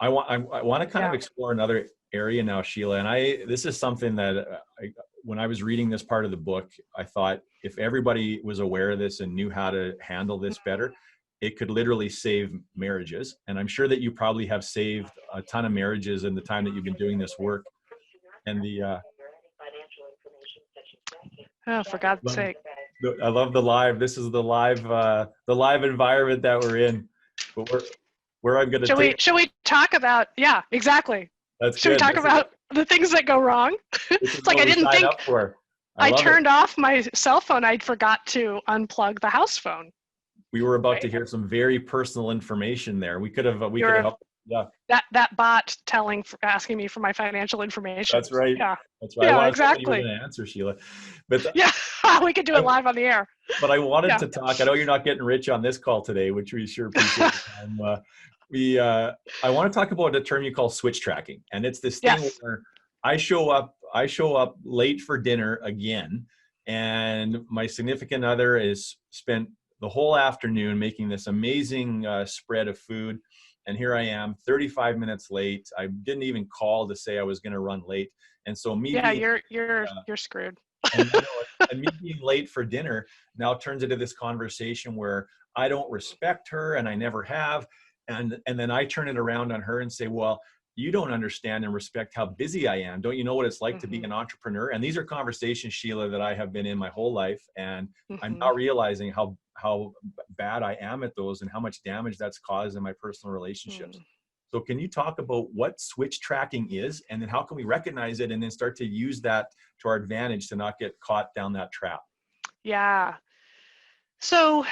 I want to kind of Yeah. explore another area now, Sheila. And this is something that when I was reading this part of the book, I thought if everybody was aware of this and knew how to handle this better, it could literally save marriages. And I'm sure that you probably have saved a ton of marriages in the time that you've been doing this work. And Oh, for God's sake. I love the live. This is the live environment that we're in. But where I'm going to Shall we talk about, yeah, exactly. That's Should we good. talk about the things that go wrong? This is It's like what I we didn't signed think, up for. I love turned it. off my cell phone. I forgot to unplug the house phone. We were about Right. to hear some very personal information there. We could have You're helped Yeah, That bot asking me for my financial information. that's right. Yeah. That's right. Yeah, I was hoping you were exactly. going to answer, Sheila, but Yeah. We could do it I, live on the air. but I wanted Yeah. to talk. I know you're not getting rich on this call today, which we sure appreciate the time. We, I want to talk about a term you call switch tracking, and it's this thing Yes. where I show up late for dinner again, and my significant other is spent the whole afternoon making this amazing spread of food, and here I am, 35 minutes late. I didn't even call to say I was going to run late, and so me Yeah, being you're screwed. and I know and me being late for dinner now turns into this conversation where I don't respect her and I never have. And then I turn it around on her and say, well, you don't understand and respect how busy I am. Don't you know what it's like to be Hmm. an entrepreneur? And these are conversations, Sheila, that I have been in my whole life. And I'm Hmm. now realizing how bad I am at those and how much damage that's caused in my personal relationships. Mm. So can you talk about what switch tracking is, and then how can we recognize it and then start to use that to our advantage to not get caught down that trap? Yeah. So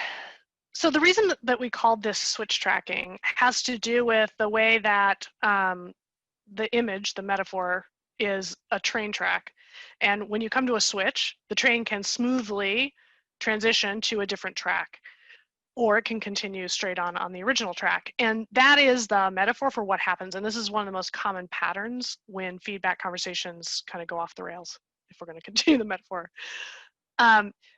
the reason that we called this switch tracking has to do with the way that the image, the metaphor, is a train track. And when you come to a switch, the train can smoothly transition to a different track, or it can continue straight on the original track. And that is the metaphor for what happens. And this is one of the most common patterns when feedback conversations kind of go off the rails, if we're going to continue the metaphor,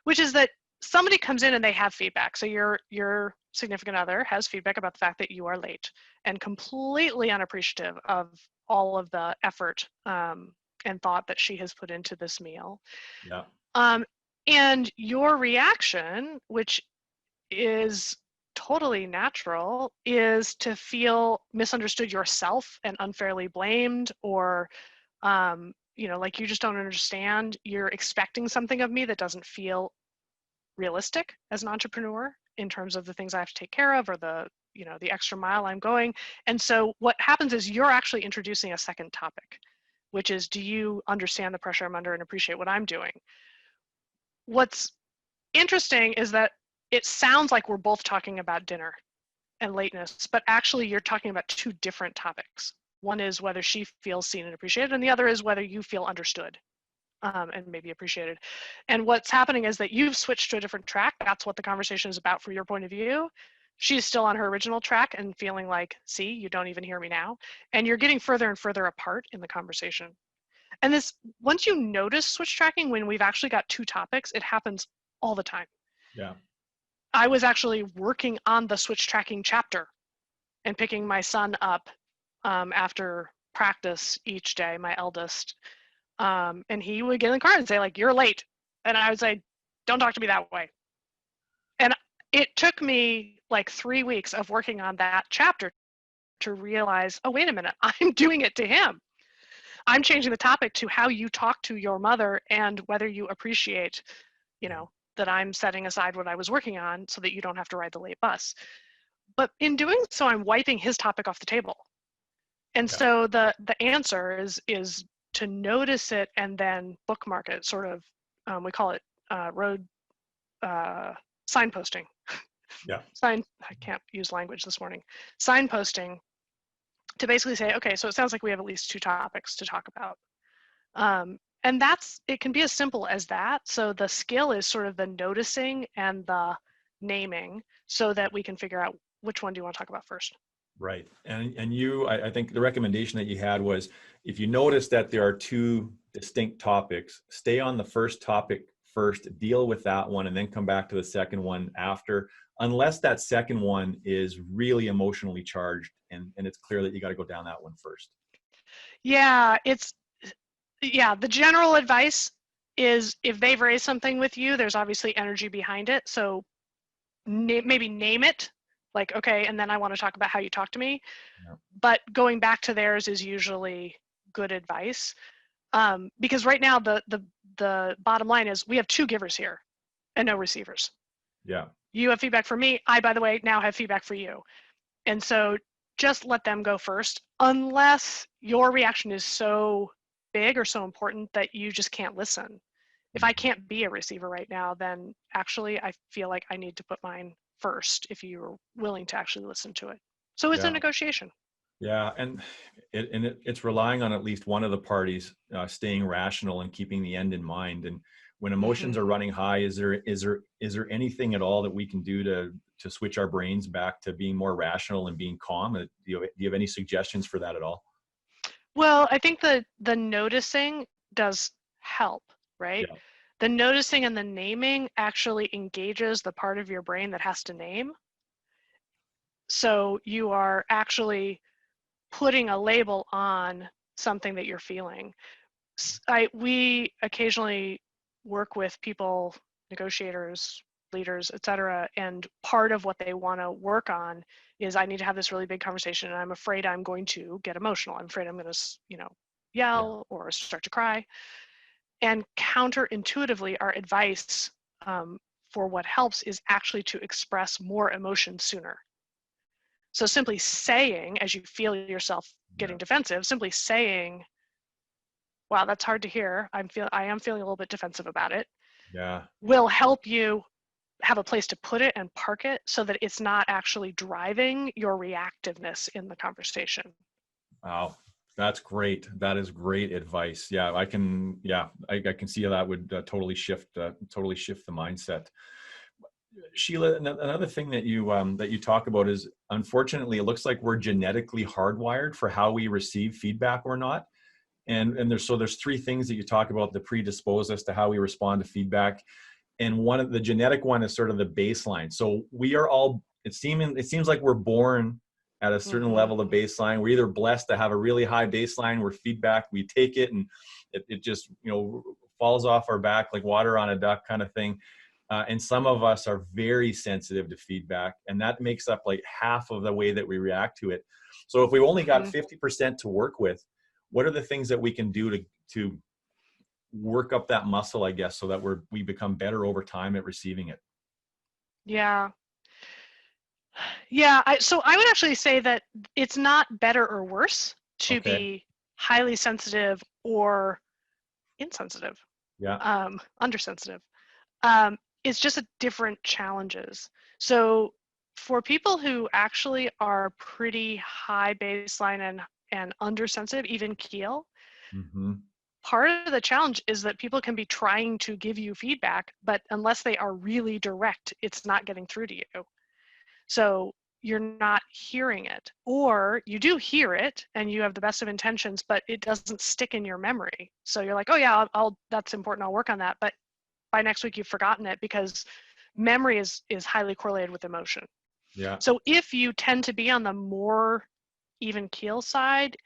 which is that somebody comes in and they have feedback. So your significant other has feedback about the fact that you are late and completely unappreciative of all of the effort and thought that she has put into this meal. Yeah, Um, and your reaction, which is totally natural, is to feel misunderstood yourself and unfairly blamed, or like you just don't understand. You're expecting something of me that doesn't feel realistic as an entrepreneur in terms of the things I have to take care of, or the extra mile I'm going. And so what happens is you're actually introducing a second topic, which is, do you understand the pressure I'm under and appreciate what I'm doing? What's interesting is that it sounds like we're both talking about dinner and lateness, but actually you're talking about two different topics. One is whether she feels seen and appreciated, and the other is whether you feel understood and maybe appreciated. And what's happening is that you've switched to a different track. That's what the conversation is about from your point of view. She's still on her original track and feeling like, see, you don't even hear me now. And you're getting further and further apart in the conversation. And this, once you notice switch tracking, when we've actually got two topics, it happens all the time. yeah, I was actually working on the switch tracking chapter and picking my son up after practice each day, my eldest. And he would get in the car and say, like, you're late. And I would say, don't talk to me that way. And it took me like 3 weeks of working on that chapter to realize, oh, wait a minute, I'm doing it to him. I'm changing the topic to how you talk to your mother and whether you appreciate, that I'm setting aside what I was working on so that you don't have to ride the late bus. But in doing so, I'm wiping his topic off the table. And yeah, so the answer is to notice it and then bookmark it. Sort of, we call it road signposting. yeah, I can't use language this morning. Signposting, to basically say, okay, so it sounds like we have at least two topics to talk about. And it can be as simple as that. So the skill is sort of the noticing and the naming, so that we can figure out which one do you want to talk about first. right. And I think the recommendation that you had was, if you notice that there are two distinct topics, stay on the first topic first, deal with that one, and then come back to the second one after, unless that second one is really emotionally charged and it's clear that you got to go down that one first. Yeah, the general advice is, if they've raised something with you, there's obviously energy behind it. So maybe name it, like, okay, and then I want to talk about how you talk to me. Yeah. But going back to theirs is usually good advice, because right now the bottom line is we have two givers here and no receivers. Yeah. You have feedback for me. I, by the way, now have feedback for you. And so just let them go first, unless your reaction is so big or so important that you just can't listen. If I can't be a receiver right now, then actually I feel like I need to put mine first if you're willing to actually listen to it. So it's a Yeah. negotiation. Yeah, and it's relying on at least one of the parties staying rational and keeping the end in mind. And when emotions are Hmm. running high, is there anything at all that we can do to switch our brains back to being more rational and being calm? Do you have any suggestions for that at all? Well, I think the noticing does help, right? Yeah, The noticing and the naming actually engages the part of your brain that has to name. So you are actually putting a label on something that you're feeling. We occasionally work with people, negotiators, leaders, et cetera, and part of what they want to work on is I need to have this really big conversation, and I'm afraid I'm going to get emotional. I'm afraid I'm going to, yeah, yell or start to cry. And counterintuitively, our advice for what helps is actually to express more emotion sooner. So simply saying, as you feel yourself yeah, getting defensive, simply saying, wow, that's hard to hear. I am feeling a little bit defensive about it, yeah. will help you have a place to put it and park it so that it's not actually driving your reactiveness in the conversation. Wow, that's great. That is great advice. Yeah, I can. Yeah, I can see how that would totally shift the mindset. Sheila, another thing that you talk about is, unfortunately, it looks like we're genetically hardwired for how we receive feedback or not. And there's three things that you talk about that predispose us to how we respond to feedback. And one of the genetic one is sort of the baseline. So we are all, it seems like we're born at a certain Mm-hmm. level of baseline. We're either blessed to have a really high baseline where feedback, we take it and it just, falls off our back like water on a duck kind of thing. And some of us are very sensitive to feedback, and that makes up like half of the way that we react to it. So if we only got Mm-hmm. 50% to work with, what are the things that we can do to work up that muscle, I guess, so that we become better over time at receiving it? Yeah. Yeah. So I would actually say that it's not better or worse to Okay. be highly sensitive or insensitive, Yeah. undersensitive. Um, it's just a different challenges. So for people who actually are pretty high baseline and undersensitive, even keel, Hmm. part of the challenge is that people can be trying to give you feedback, but unless they are really direct, it's not getting through to you. So you're not hearing it, or you do hear it and you have the best of intentions, but it doesn't stick in your memory. So you're like, oh yeah, I'll that's important, I'll work on that. But by next week you've forgotten it because memory is highly correlated with emotion. Yeah. So if you tend to be on the more even keel side,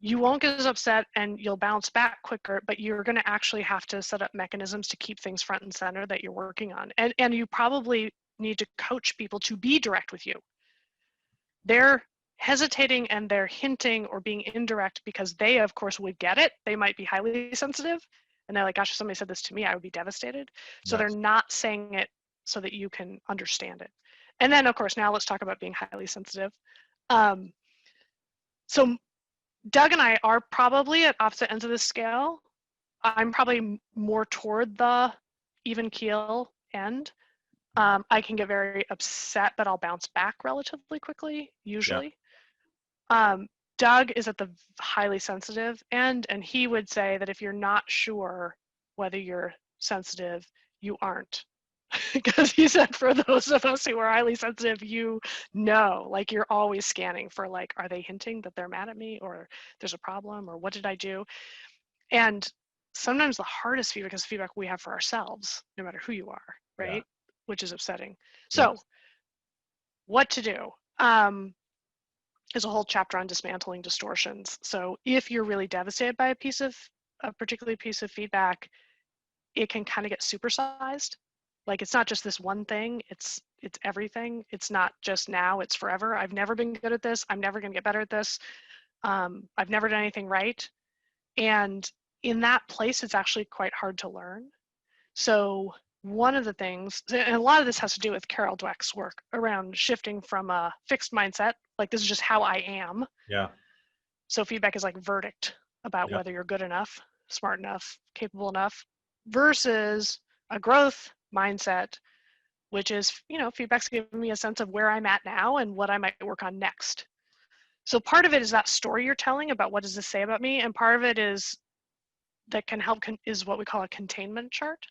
you won't get as upset and you'll bounce back quicker, but you're going to actually have to set up mechanisms to keep things front and center that you're working on. And you probably need to coach people to be direct with you. They're hesitating and they're hinting or being indirect because they, of course, would get it. They might be highly sensitive and they're like, gosh, if somebody said this to me, I would be devastated. So they're Yes. not saying it so that you can understand it. And then, of course, now let's talk about being highly sensitive. Um, so Doug and I are probably at opposite ends of the scale. I'm probably more toward the even keel end. I can get very upset, but I'll bounce back relatively quickly, Yeah. usually. Um, Doug is at the highly sensitive end, and he would say that if you're not sure whether you're sensitive, you aren't. Because he said for those of us who are highly sensitive, like you're always scanning for like, are they hinting that they're mad at me or there's a problem or what did I do? And sometimes the hardest feedback is feedback we have for ourselves, no matter who you are, Yeah. right? Which is upsetting. So Yes. what to do? There's a whole chapter on dismantling distortions. So if you're really devastated by a particular piece of feedback, it can kind of get supersized. Like it's not just this one thing, it's everything. It's not just now, it's forever. I've never been good at this. I'm never gonna get better at this. I've never done anything right. And in that place, it's actually quite hard to learn. So one of the things, and a lot of this has to do with Carol Dweck's work around shifting from a fixed mindset, like this is just how I am. Yeah. So feedback is like verdict about Yeah. whether you're good enough, smart enough, capable enough, versus a growth mindset, which is, feedback's giving me a sense of where I'm at now and what I might work on next. So part of it is that story you're telling about what does this say about me, and part of it is that can help is what we call a containment chart.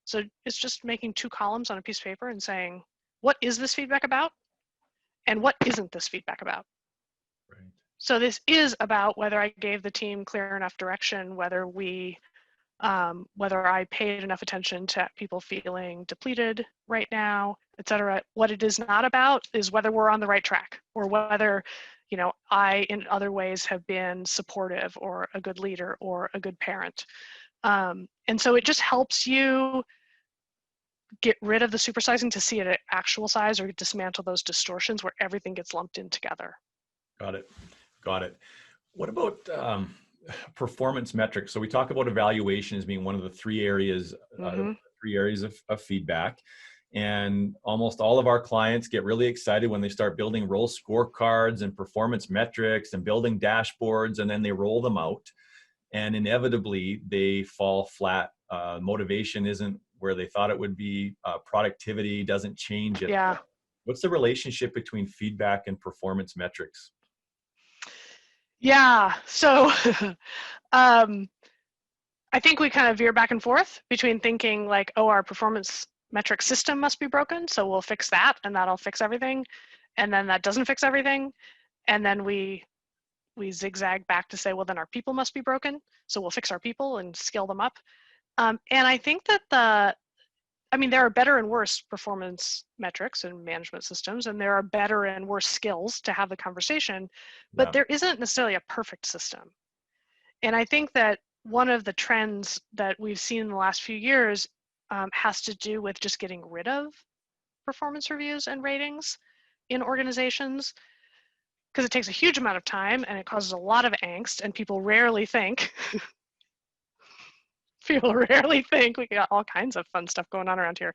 So it's just making 2 columns on a piece of paper and saying, what is this feedback about? And what isn't this feedback about? Right. So this is about whether I gave the team clear enough direction, whether I paid enough attention to people feeling depleted right now, et cetera. What it is not about is whether we're on the right track, or whether, I in other ways have been supportive or a good leader or a good parent. And so it just helps you get rid of the supersizing to see it at actual size, or dismantle those distortions where everything gets lumped in together. Got it. Got it. What about performance metrics? So we talk about evaluation as being one of the 3 areas, of feedback. And almost all of our clients get really excited when they start building role scorecards and performance metrics and building dashboards, and then they roll them out. And inevitably, they fall flat. Motivation isn't where they thought it would be. Productivity doesn't change at all. What's the relationship between feedback and performance metrics? Yeah, so I think we kind of veer back and forth between thinking like, oh, our performance metric system must be broken, so we'll fix that and that'll fix everything. And then that doesn't fix everything. And then we zigzag back to say, well, then our people must be broken, so we'll fix our people and scale them up. And I think that there are better and worse performance metrics and management systems, and there are better and worse skills to have the conversation, but there isn't necessarily a perfect system. And I think that one of the trends that we've seen in the last few years has to do with just getting rid of performance reviews and ratings in organizations, because it takes a huge amount of time and it causes a lot of angst, and people rarely think we got all kinds of fun stuff going on around here,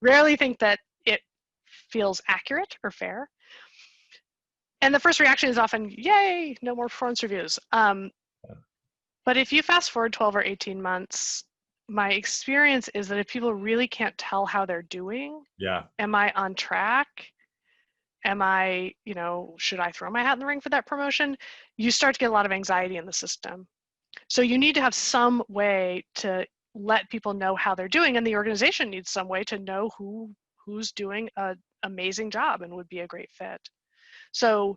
rarely think that it feels accurate or fair. And the first reaction is often, yay, no more performance reviews. But if you fast forward 12 or 18 months, my experience is that if people really can't tell how they're doing, am I on track? Am I, should I throw my hat in the ring for that promotion? You start to get a lot of anxiety in the system. So you need to have some way to let people know how they're doing, and the organization needs some way to know who's doing an amazing job and would be a great fit. So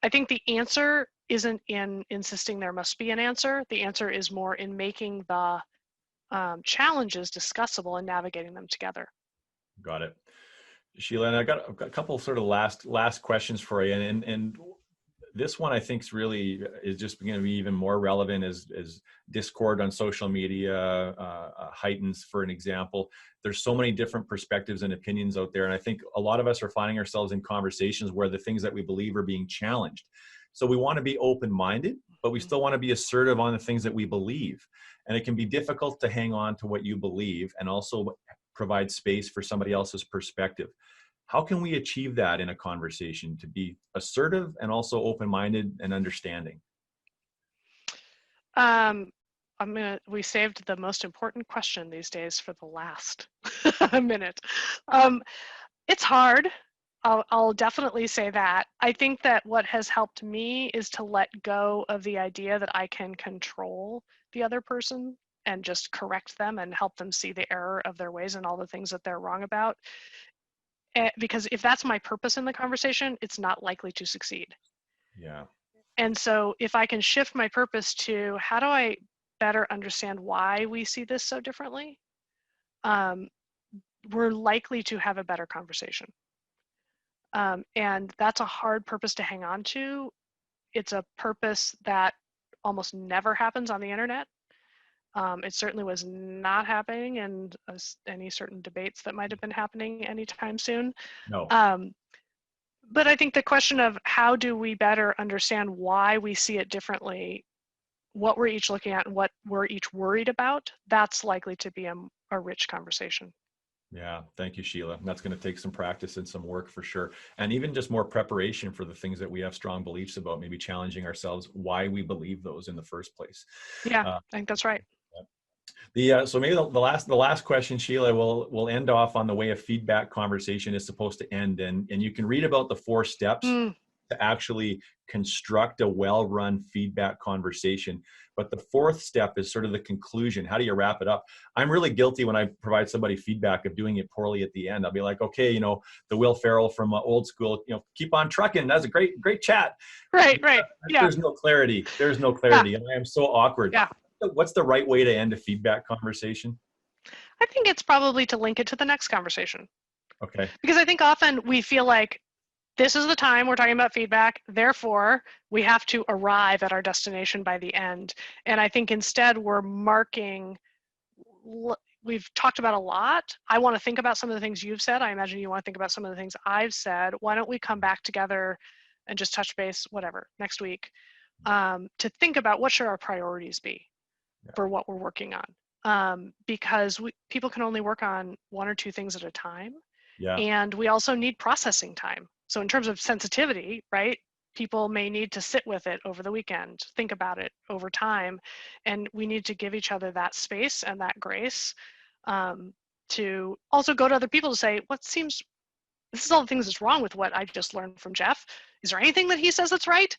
I think the answer isn't in insisting there must be an answer. The answer is more in making the challenges discussable and navigating them together. Got it. Sheila, and I've got a couple sort of last questions for you, and this one I think is just going to be even more relevant as discord on social media heightens. For an example, there's so many different perspectives and opinions out there, and I think a lot of us are finding ourselves in conversations where the things that we believe are being challenged. So we want to be open-minded, but we still want to be assertive on the things that we believe. And it can be difficult to hang on to what you believe and also provide space for somebody else's perspective. How can we achieve that in a conversation, to be assertive and also open-minded and understanding? We saved the most important question these days for the last minute. It's hard. I'll definitely say that. I think that what has helped me is to let go of the idea that I can control the other person and just correct them and help them see the error of their ways and all the things that they're wrong about. Because if that's my purpose in the conversation, it's not likely to succeed. Yeah. And so if I can shift my purpose to how do I better understand why we see this so differently, we're likely to have a better conversation. And that's a hard purpose to hang on to. It's a purpose that almost never happens on the internet. It certainly was not happening in any certain debates that might have been happening anytime soon. No. But I think the question of how do we better understand why we see it differently, what we're each looking at and what we're each worried about, that's likely to be a rich conversation. Yeah, thank you, Sheila. That's going to take some practice and some work for sure. And even just more preparation for the things that we have strong beliefs about, maybe challenging ourselves why we believe those in the first place. Yeah, I think that's right. So maybe the last question, Sheila, we'll end off on the way a feedback conversation is supposed to end. And you can read about the 4 steps to actually construct a well-run feedback conversation. But the fourth step is sort of the conclusion. How do you wrap it up? I'm really guilty when I provide somebody feedback of doing it poorly at the end. I'll be like, okay, the Will Ferrell from old school, keep on trucking. That's a great chat. Right, right. Yeah. There's no clarity. There's no Yeah. clarity. And I am so awkward. Yeah. What's the right way to end a feedback conversation? I think it's probably to link it to the next conversation. Okay. Because I think often we feel like this is the time we're talking about feedback, therefore we have to arrive at our destination by the end. And I think instead we're marking, we've talked about a lot. I want to think about some of the things you've said. I imagine you want to think about some of the things I've said. Why don't we come back together and just touch base, whatever, next week, to think about what should our priorities be for what we're working on. Because people can only work on one or two things at a time. Yeah. And we also need processing time. So in terms of sensitivity, right, people may need to sit with it over the weekend, think about it over time, and we need to give each other that space and that grace to also go to other people to say, this is all the things that's wrong with what I just learned from Jeff. Is there anything that he says that's right?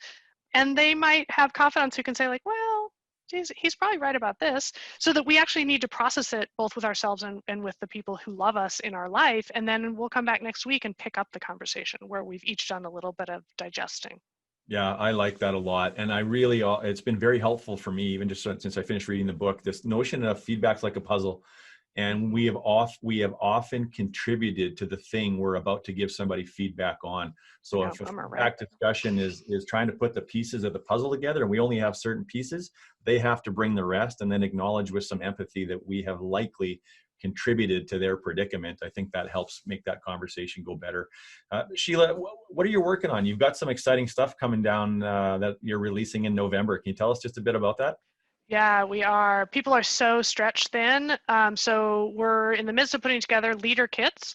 And they might have confidants who can say like, well, geez, he's probably right about this, so that we actually need to process it both with ourselves and with the people who love us in our life. And then we'll come back next week and pick up the conversation where we've each done a little bit of digesting. Yeah, I like that a lot. And it's been very helpful for me, even just since I finished reading the book, this notion of feedback's like a puzzle. And we have often contributed to the thing we're about to give somebody feedback on. So if a feedback discussion is trying to put the pieces of the puzzle together and we only have certain pieces, they have to bring the rest and then acknowledge with some empathy that we have likely contributed to their predicament. I think that helps make that conversation go better. Sheila, what are you working on? You've got some exciting stuff coming down that you're releasing in November. Can you tell us just a bit about that? Yeah, we are. People are so stretched thin. So we're in the midst of putting together leader kits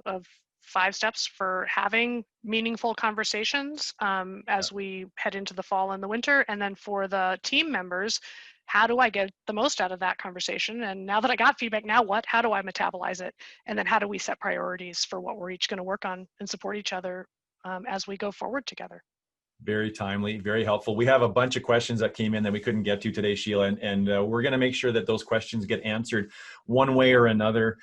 of 5 steps for having meaningful conversations as we head into the fall and the winter. And then for the team members, how do I get the most out of that conversation? And now that I got feedback, now what? How do I metabolize it? And then how do we set priorities for what we're each going to work on and support each other as we go forward together? Very timely, very helpful. We have a bunch of questions that came in that we couldn't get to today, Sheila, and we're going to make sure that those questions get answered one way or another.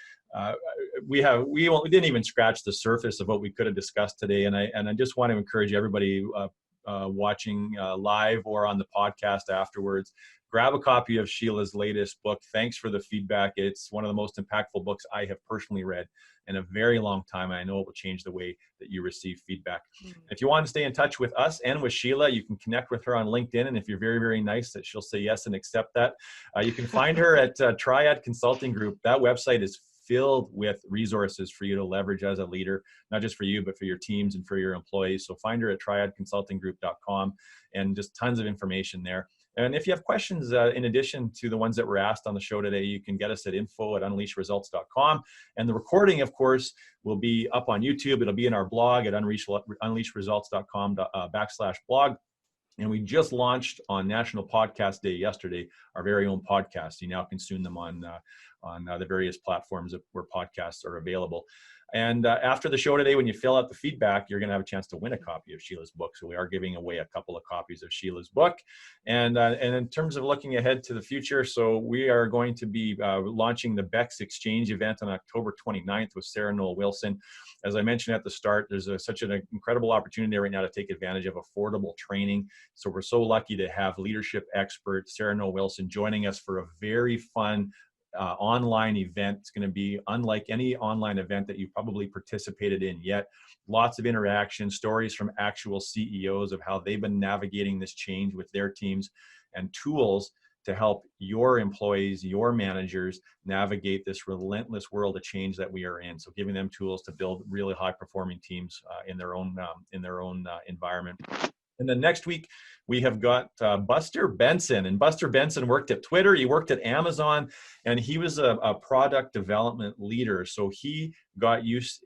We didn't even scratch the surface of what we could have discussed today, and I just want to encourage everybody watching live or on the podcast afterwards. Grab a copy of Sheila's latest book. Thanks for the feedback. It's one of the most impactful books I have personally read in a very long time. And I know it will change the way that you receive feedback. If you want to stay in touch with us and with Sheila, you can connect with her on LinkedIn. And if you're very, very nice, that she'll say yes and accept that. You can find her at Triad Consulting Group. That website is filled with resources for you to leverage as a leader, not just for you, but for your teams and for your employees. So find her at triadconsultinggroup.com and just tons of information there. And if you have questions, in addition to the ones that were asked on the show today, you can get us at info@unleashresults.com. And the recording, of course, will be up on YouTube. It'll be in our blog at unleashresults.com/blog. And we just launched on National Podcast Day yesterday, our very own podcast. You now consume them on the various platforms where podcasts are available. And after the show today, when you fill out the feedback, you're going to have a chance to win a copy of Sheila's book. So we are giving away a couple of copies of Sheila's book. And in terms of looking ahead to the future, so we are going to be launching the Bex Exchange event on October 29th with Sarah Noel Wilson. As I mentioned at the start, there's such an incredible opportunity right now to take advantage of affordable training. So we're so lucky to have leadership expert Sarah Noel Wilson joining us for a very fun online event. It's going to be unlike any online event that you probably participated in yet. Lots of interaction, stories from actual CEOs of how they've been navigating this change with their teams, and tools to help your employees, your managers navigate this relentless world of change that we are in. So giving them tools to build really high performing teams in their own environment. And then next week, we have got Buster Benson. And Buster Benson worked at Twitter. He worked at Amazon. And he was a product development leader. So he got used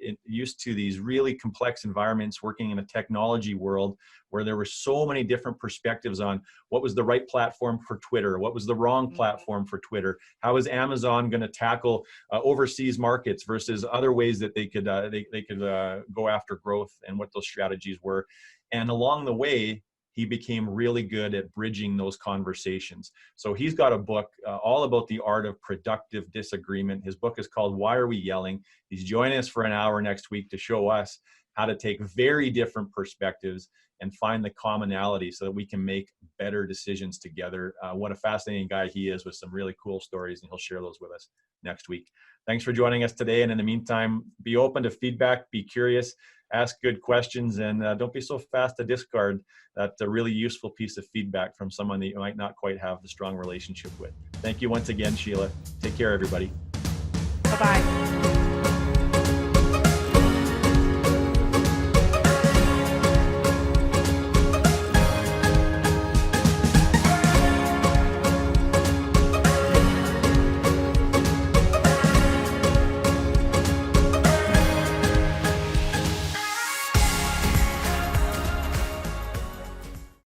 to these really complex environments, working in a technology world where there were so many different perspectives on what was the right platform for Twitter, what was the wrong platform for Twitter, how is Amazon going to tackle overseas markets versus other ways that they could go after growth, and what those strategies were. And along the way, he became really good at bridging those conversations. So he's got a book all about the art of productive disagreement. His book is called Why Are We Yelling? He's joining us for an hour next week to show us how to take very different perspectives and find the commonality so that we can make better decisions together. What a fascinating guy he is with some really cool stories, and he'll share those with us next week. Thanks for joining us today. And in the meantime, be open to feedback, be curious, ask good questions, and don't be so fast to discard that really useful piece of feedback from someone that you might not quite have the strong relationship with. Thank you once again, Sheila. Take care, everybody. Bye-bye.